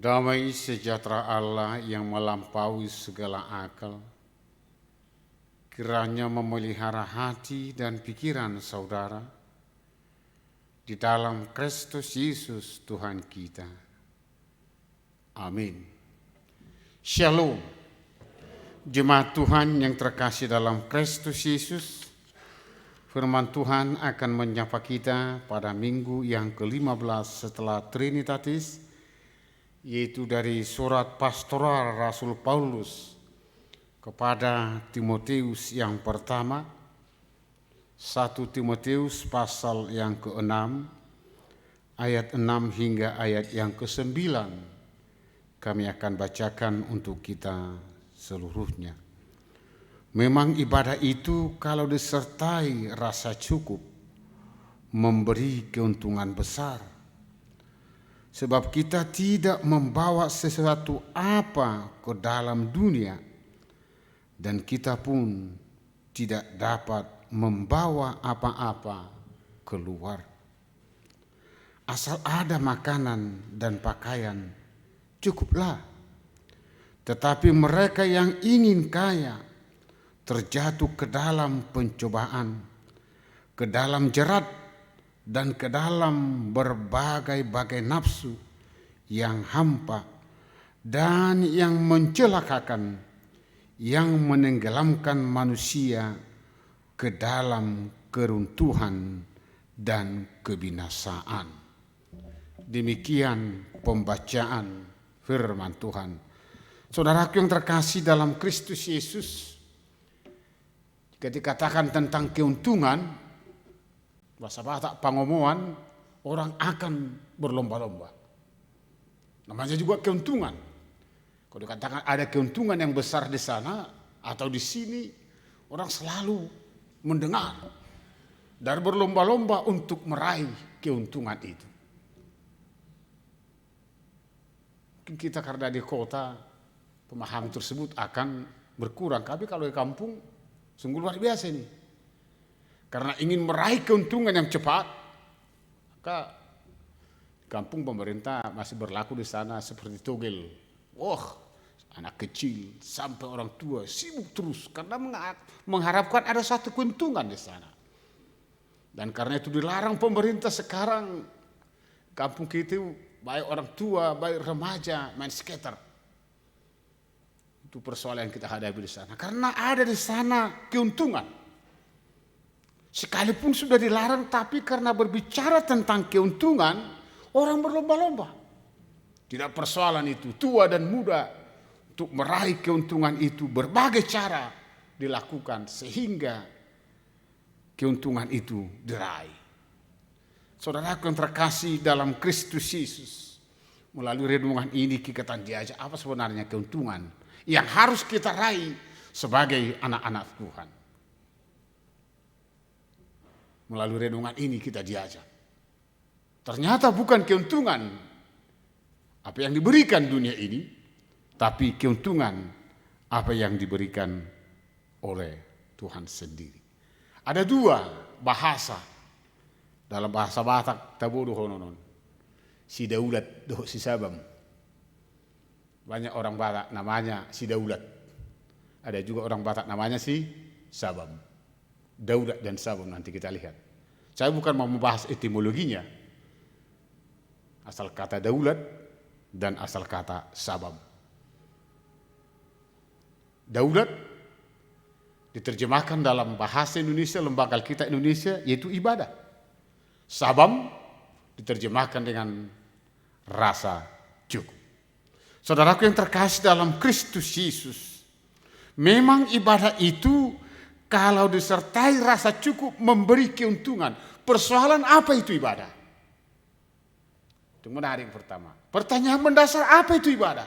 Damai sejahtera Allah yang melampaui segala akal, kiranya memelihara hati dan pikiran saudara di dalam Kristus Yesus Tuhan kita. Amin. Shalom. Jemaat Tuhan yang terkasih dalam Kristus Yesus, firman Tuhan akan menyapa kita pada minggu yang ke-15 setelah Trinitatis, yaitu dari surat pastoral Rasul Paulus kepada Timotius yang pertama, 1 Timotius pasal yang ke-6, ayat 6 hingga ayat yang ke-9. Kami akan bacakan untuk kita seluruhnya. Memang ibadah itu kalau disertai rasa cukup, memberi keuntungan besar. Sebab kita tidak membawa sesuatu apa ke dalam dunia, dan kita pun tidak dapat membawa apa-apa keluar. Asal ada makanan dan pakaian, cukuplah. Tetapi mereka yang ingin kaya terjatuh ke dalam pencobaan, ke dalam jerat, dan ke dalam berbagai-bagai nafsu yang hampa dan yang mencelakakan, yang menenggelamkan manusia ke dalam keruntuhan dan kebinasaan. Demikian pembacaan firman Tuhan. Saudaraku yang terkasih dalam Kristus Yesus, jika dikatakan tentang keuntungan, bahasa Batak pangomoan, orang akan berlomba-lomba. Namanya juga keuntungan. Kalau dikatakan ada keuntungan yang besar di sana atau di sini, orang selalu mendengar dan berlomba-lomba untuk meraih keuntungan itu. Mungkin kita karena di kota, pemahaman tersebut akan berkurang. Tapi kalau di kampung, sungguh luar biasa ini. Karena ingin meraih keuntungan yang cepat, maka kampung pemerintah masih berlaku di sana seperti togel. Anak kecil sampai orang tua sibuk terus karena mengharapkan ada satu keuntungan di sana. Dan karena itu dilarang pemerintah sekarang kampung kita baik orang tua, baik remaja main skater. Itu persoalan yang kita hadapi di sana. Karena ada di sana keuntungan. Sekalipun sudah dilarang, tapi karena berbicara tentang keuntungan, orang berlomba-lomba. Tidak persoalan itu, tua dan muda, untuk meraih keuntungan itu berbagai cara dilakukan sehingga keuntungan itu diraih. Saudaraku yang terkasih dalam Kristus Yesus, melalui renungan ini kita diajak apa sebenarnya keuntungan yang harus kita raih sebagai anak-anak Tuhan. Melalui renungan ini kita diajak. Ternyata bukan keuntungan apa yang diberikan dunia ini, tapi keuntungan apa yang diberikan oleh Tuhan sendiri. Ada dua bahasa dalam bahasa Batak tabodo hononon. Si daulat doh si sabam. Banyak orang Batak namanya si daulat. Ada juga orang Batak namanya si sabam. Daulat dan sabam nanti kita lihat. Saya bukan mau membahas etimologinya. Asal kata daulat dan asal kata sabam. Daulat diterjemahkan dalam bahasa Indonesia, lembaga kita Indonesia, yaitu ibadah. Sabam diterjemahkan dengan rasa cukup. Saudaraku yang terkasih dalam Kristus Yesus, memang ibadah itu kalau disertai rasa cukup memberi keuntungan. Persoalan apa itu ibadah? Itu menarik pertama. Pertanyaan mendasar apa itu ibadah?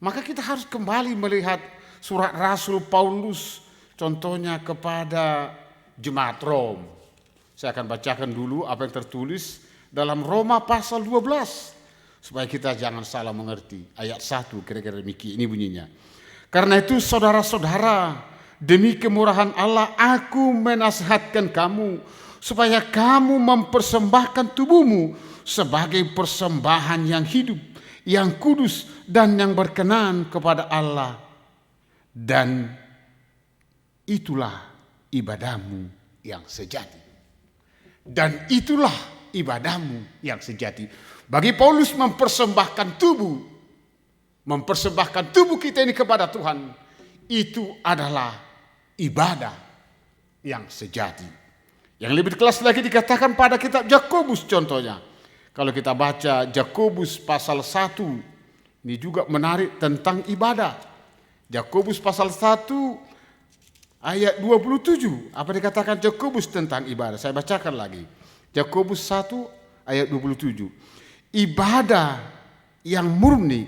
Maka kita harus kembali melihat surat Rasul Paulus, contohnya kepada jemaat Rom. Saya akan bacakan dulu apa yang tertulis dalam Roma pasal 12. Supaya kita jangan salah mengerti. Ayat 1 kira-kira demikian, ini bunyinya. Karena itu saudara-saudara, demi kemurahan Allah aku menasihatkan kamu supaya kamu mempersembahkan tubuhmu sebagai persembahan yang hidup, yang kudus dan yang berkenan kepada Allah, dan itulah ibadahmu yang sejati. Dan itulah ibadahmu yang sejati. Bagi Paulus mempersembahkan tubuh kita ini kepada Tuhan, itu adalah ibadah yang sejati. Yang lebih kelas lagi dikatakan pada kitab Yakobus contohnya. Kalau kita baca Yakobus pasal 1, ini juga menarik tentang ibadah. Yakobus pasal 1 ayat 27, apa dikatakan Yakobus tentang ibadah? Saya bacakan lagi. Yakobus 1 ayat 27. Ibadah yang murni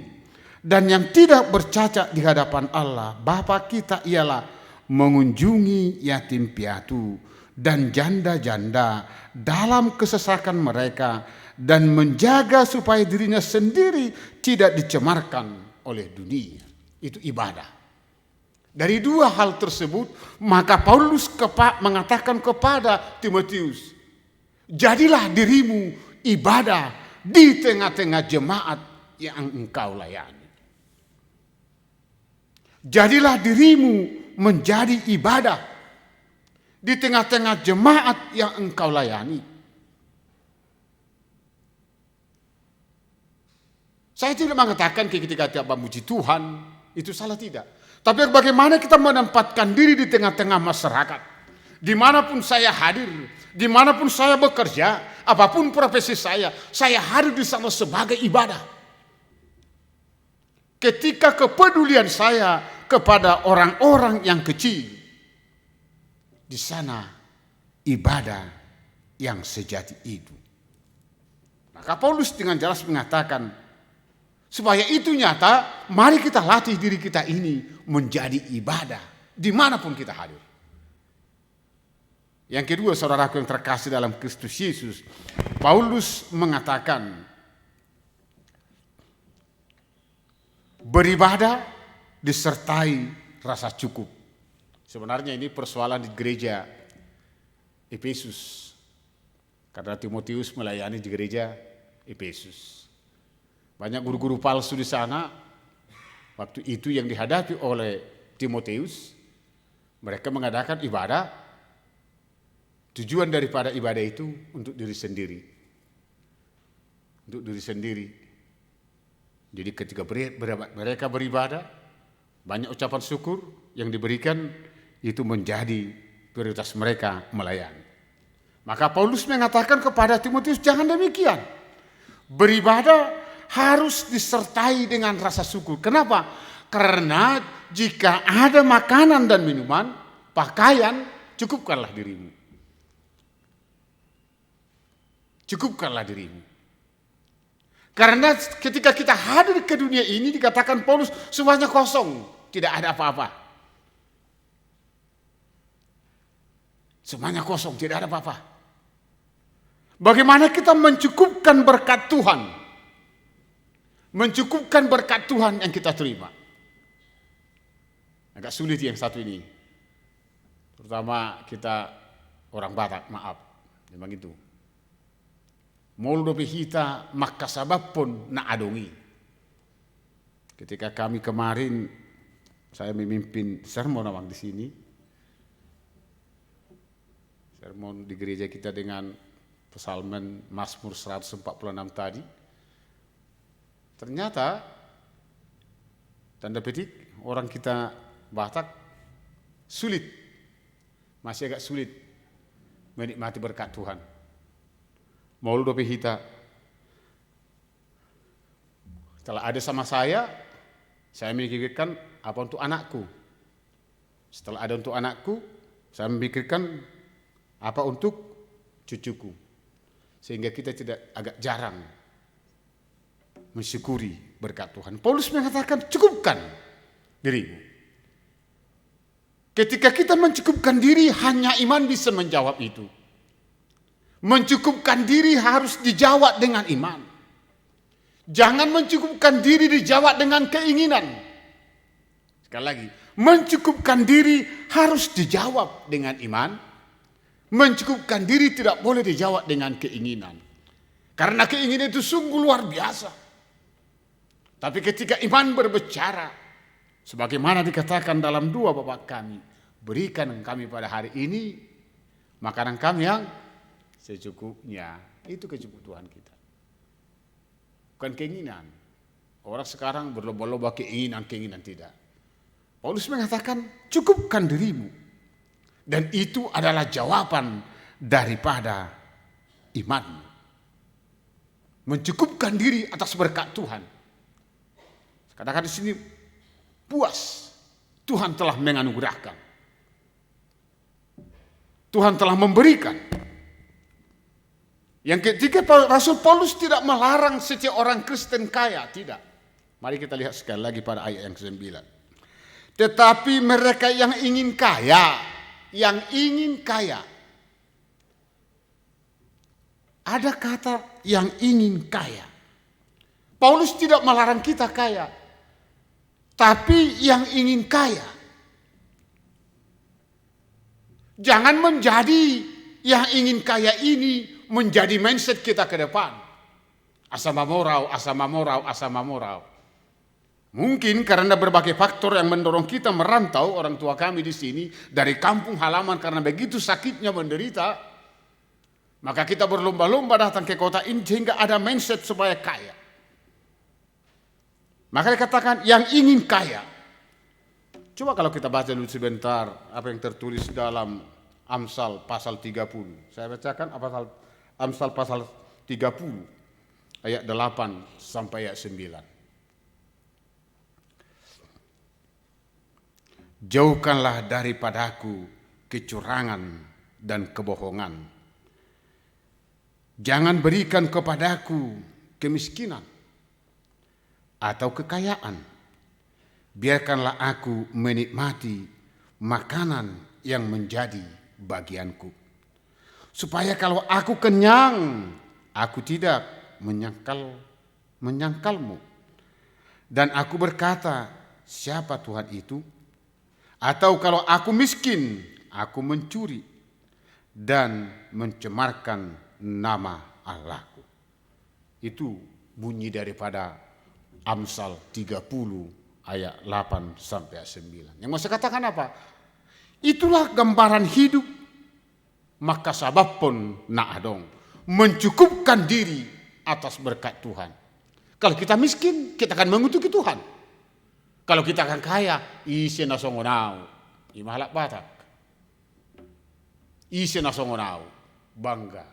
dan yang tidak bercacat di hadapan Allah Bapa kita ialah mengunjungi yatim piatu dan janda-janda dalam kesesakan mereka dan menjaga supaya dirinya sendiri tidak dicemarkan oleh dunia. Itu ibadah. Dari dua hal tersebut, maka Paulus mengatakan kepada Timotius, jadilah dirimu ibadah di tengah-tengah jemaat yang engkau layani. Jadilah dirimu menjadi ibadah di tengah-tengah jemaat yang engkau layani. Saya tidak mengatakan ketika kita memuji Tuhan, itu salah, tidak. Tapi bagaimana kita menempatkan diri di tengah-tengah masyarakat. Dimanapun saya hadir, dimanapun saya bekerja, apapun profesi saya hadir di sana sebagai ibadah. Ketika kepedulian saya kepada orang-orang yang kecil, di sana ibadah yang sejati itu. Maka Paulus dengan jelas mengatakan, supaya itu nyata, mari kita latih diri kita ini menjadi ibadah dimanapun kita hadir. Yang kedua, saudaraku yang terkasih dalam Kristus Yesus, Paulus mengatakan beribadah disertai rasa cukup. Sebenarnya ini persoalan di gereja Efesus, karena Timotius melayani di gereja Efesus. Banyak guru-guru palsu di sana. Waktu itu yang dihadapi oleh Timotius, mereka mengadakan ibadah. Tujuan daripada ibadah itu untuk diri sendiri. Untuk diri sendiri. Jadi ketika mereka beribadah, banyak ucapan syukur yang diberikan, itu menjadi prioritas mereka melayani. Maka Paulus mengatakan kepada Timotius, jangan demikian. Beribadah harus disertai dengan rasa syukur. Kenapa? Karena jika ada makanan dan minuman, pakaian, cukupkanlah dirimu. Cukupkanlah dirimu. Karena ketika kita hadir ke dunia ini, dikatakan Paulus, semuanya kosong, tidak ada apa-apa. Semuanya kosong, tidak ada apa-apa. Bagaimana kita mencukupkan berkat Tuhan? Mencukupkan berkat Tuhan yang kita terima. Agak sulit yang satu ini. Terutama kita orang Batak, maaf. Memang itu. Moldo hita makasabab pun na adongi. Ketika kami kemarin, saya memimpin sermon awang di sini. Sermon di gereja kita dengan pesalmen Mazmur 146 tadi. Ternyata, tanda petik, orang kita Batak sulit, masih agak sulit menikmati berkat Tuhan. Maulu dope hita, setelah ada sama saya memikirkan apa untuk anakku. Setelah ada untuk anakku, saya memikirkan apa untuk cucuku. Sehingga kita tidak agak jarang mensyukuri berkat Tuhan. Paulus mengatakan cukupkan dirimu. Ketika kita mencukupkan diri, hanya iman bisa menjawab itu. Mencukupkan diri harus dijawab dengan iman. Jangan mencukupkan diri dijawab dengan keinginan. Sekali lagi, mencukupkan diri harus dijawab dengan iman. Mencukupkan diri tidak boleh dijawab dengan keinginan. Karena keinginan itu sungguh luar biasa. Tapi ketika iman berbicara, sebagaimana dikatakan dalam doa Bapa kami, berikan kami pada hari ini makanan kami yang secukupnya. Itu kebutuhan kita. Bukan keinginan. Orang sekarang berlomba-lomba keinginan tidak. Paulus mengatakan, cukupkan dirimu. Dan itu adalah jawaban daripada imanmu. Mencukupkan diri atas berkat Tuhan. Katakan di sini, puas. Tuhan telah menganugerahkan. Tuhan telah memberikan. Yang ketiga, Rasul Paulus tidak melarang setiap orang Kristen kaya. Tidak. Mari kita lihat sekali lagi pada ayat yang ke-9. Tetapi mereka yang ingin kaya. Ada kata yang ingin kaya. Paulus tidak melarang kita kaya. Tapi yang ingin kaya. Jangan menjadi yang ingin kaya ini menjadi mindset kita ke depan. Asama morau. Mungkin karena berbagai faktor yang mendorong kita merantau, orang tua kami di sini dari kampung halaman karena begitu sakitnya menderita, maka kita berlomba-lomba datang ke kota ini sehingga ada mindset supaya kaya. Maka dikatakan yang ingin kaya. Coba kalau kita baca dulu sebentar apa yang tertulis dalam Amsal pasal 30. Saya bacakan Amsal pasal 30 ayat 8 sampai ayat 9. Jauhkanlah daripadaku kecurangan dan kebohongan. Jangan berikan kepadaku kemiskinan atau kekayaan. Biarkanlah aku menikmati makanan yang menjadi bagianku. Supaya kalau aku kenyang, aku tidak menyangkalmu. Dan aku berkata, siapa Tuhan itu? Atau kalau aku miskin, aku mencuri dan mencemarkan nama Allahku. Itu bunyi daripada Amsal 30 ayat 8 sampai 9. Yang mau saya katakan apa? Itulah gambaran hidup. Maka sabab pun naadong mencukupkan diri atas berkat Tuhan. Kalau kita miskin, kita akan mengutuki Tuhan. Kalau kita akan kaya, isi nasongonau, imahalak batak. Isi nasongonau, bangga.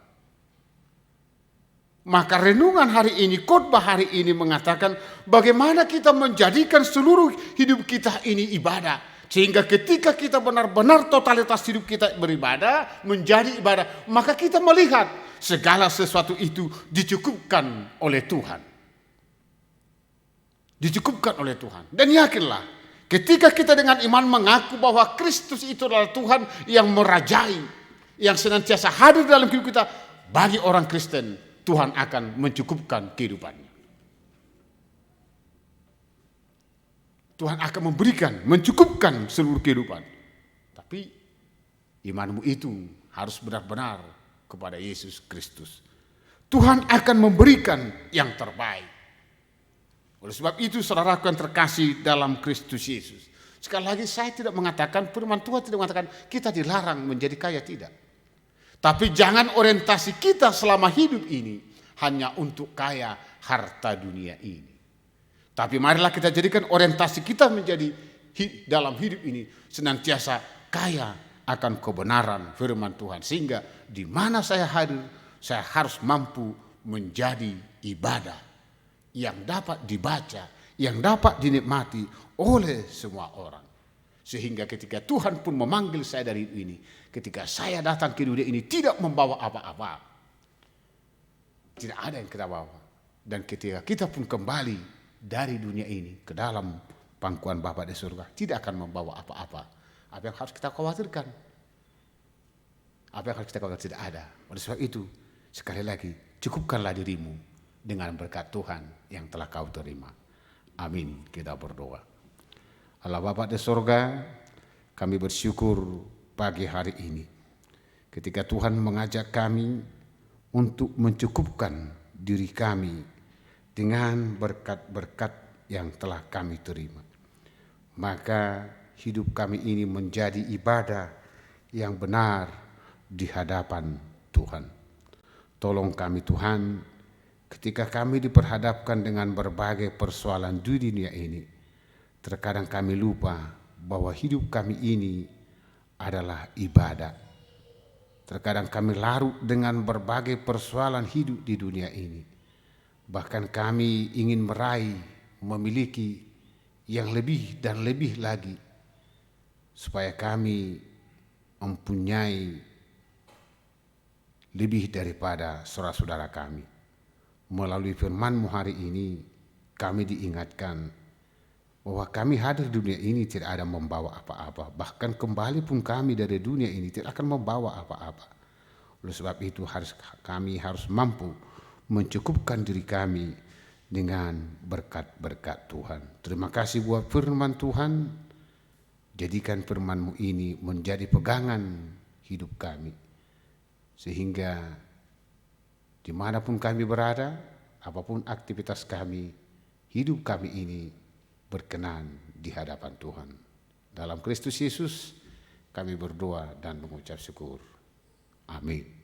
Maka renungan hari ini, khotbah hari ini mengatakan bagaimana kita menjadikan seluruh hidup kita ini ibadah. Sehingga ketika kita benar-benar totalitas hidup kita beribadah, menjadi ibadah, maka kita melihat segala sesuatu itu dicukupkan oleh Tuhan. Dicukupkan oleh Tuhan. Dan yakinlah, ketika kita dengan iman mengaku bahwa Kristus itu adalah Tuhan yang merajai, yang senantiasa hadir dalam hidup kita, bagi orang Kristen, Tuhan akan mencukupkan kehidupannya. Tuhan akan memberikan, mencukupkan seluruh kehidupan. Tapi imanmu itu harus benar-benar kepada Yesus Kristus. Tuhan akan memberikan yang terbaik. Oleh sebab itu saudaraku yang terkasih dalam Kristus Yesus. Sekali lagi saya tidak mengatakan, firman Tuhan tidak mengatakan kita dilarang menjadi kaya, tidak. Tapi jangan orientasi kita selama hidup ini hanya untuk kaya harta dunia ini. Tapi marilah kita jadikan orientasi kita menjadi dalam hidup ini senantiasa kaya akan kebenaran firman Tuhan. Sehingga di mana saya hadir, saya harus mampu menjadi ibadah yang dapat dibaca, yang dapat dinikmati oleh semua orang. Sehingga ketika Tuhan pun memanggil saya dari ini, ketika saya datang ke dunia ini tidak membawa apa-apa. Tidak ada yang kita bawa. Dan ketika kita pun kembali dari dunia ini ke dalam pangkuan Bapa di surga, tidak akan membawa apa-apa. Apa yang harus kita khawatirkan? Apa yang harus kita khawatirkan? Tidak ada. Oleh sebab itu, sekali lagi, cukupkanlah dirimu dengan berkat Tuhan yang telah kau terima. Amin. Kita berdoa. Allah Bapa di surga, kami bersyukur pagi hari ini ketika Tuhan mengajak kami untuk mencukupkan diri kami dengan berkat-berkat yang telah kami terima. Maka hidup kami ini menjadi ibadah yang benar di hadapan Tuhan. Tolong kami Tuhan, ketika kami diperhadapkan dengan berbagai persoalan di dunia ini, terkadang kami lupa bahwa hidup kami ini adalah ibadah. Terkadang kami larut dengan berbagai persoalan hidup di dunia ini. Bahkan kami ingin meraih, memiliki yang lebih dan lebih lagi, supaya kami mempunyai lebih daripada saudara-saudara kami. Melalui firman-Mu hari ini, kami diingatkan bahwa kami hadir di dunia ini tidak ada membawa apa-apa. Bahkan kembali pun kami dari dunia ini tidak akan membawa apa-apa. Oleh sebab itu kami harus mampu mencukupkan diri kami dengan berkat-berkat Tuhan. Terima kasih buat firman Tuhan. Jadikan firman-Mu ini menjadi pegangan hidup kami. Sehingga dimanapun kami berada, apapun aktivitas kami, hidup kami ini berkenan di hadapan Tuhan. Dalam Kristus Yesus kami berdoa dan mengucap syukur. Amin.